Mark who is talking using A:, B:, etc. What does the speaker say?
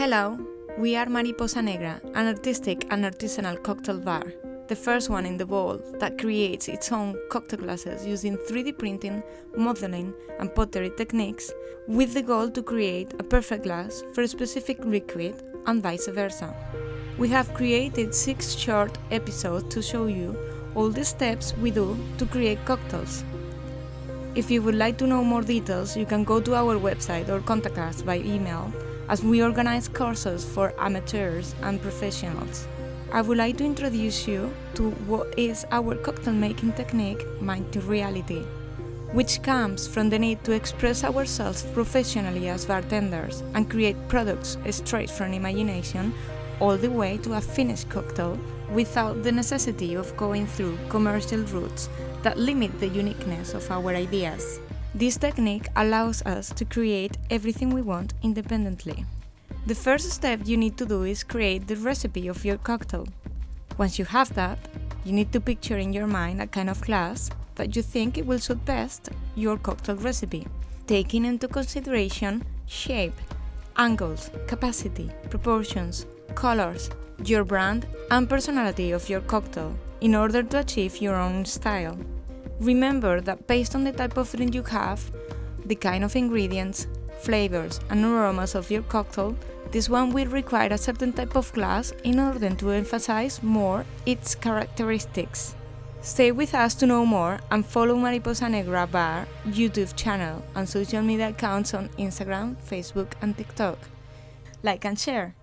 A: Hello, we are Mariposa Negra, an artistic and artisanal cocktail bar, the first one in the world that creates its own cocktail glasses using 3D printing, modeling, and pottery techniques, with the goal to create a perfect glass for a specific liquid and vice versa. We have created 6 short episodes to show you all the steps we do to create cocktails. If you would like to know more details, you can go to our website or contact us by email, as we organize courses for amateurs and professionals. I would like to introduce you to what is our cocktail making technique, Mind to Reality, which comes from the need to express ourselves professionally as bartenders and create products straight from imagination all the way to a finished cocktail without the necessity of going through commercial routes that limit the uniqueness of our ideas. This technique allows us to create everything we want independently. The first step you need to do is create the recipe of your cocktail. Once you have that, you need to picture in your mind a kind of glass that you think it will suit best your cocktail recipe, taking into consideration shape, angles, capacity, proportions, colors, your brand, and personality of your cocktail in order to achieve your own style. Remember that based on the type of drink you have, the kind of ingredients, flavors, and aromas of your cocktail, this one will require a certain type of glass in order to emphasize more its characteristics. Stay with us to know more and follow Mariposa Negra Bar YouTube channel and social media accounts on Instagram, Facebook, and TikTok. Like and share!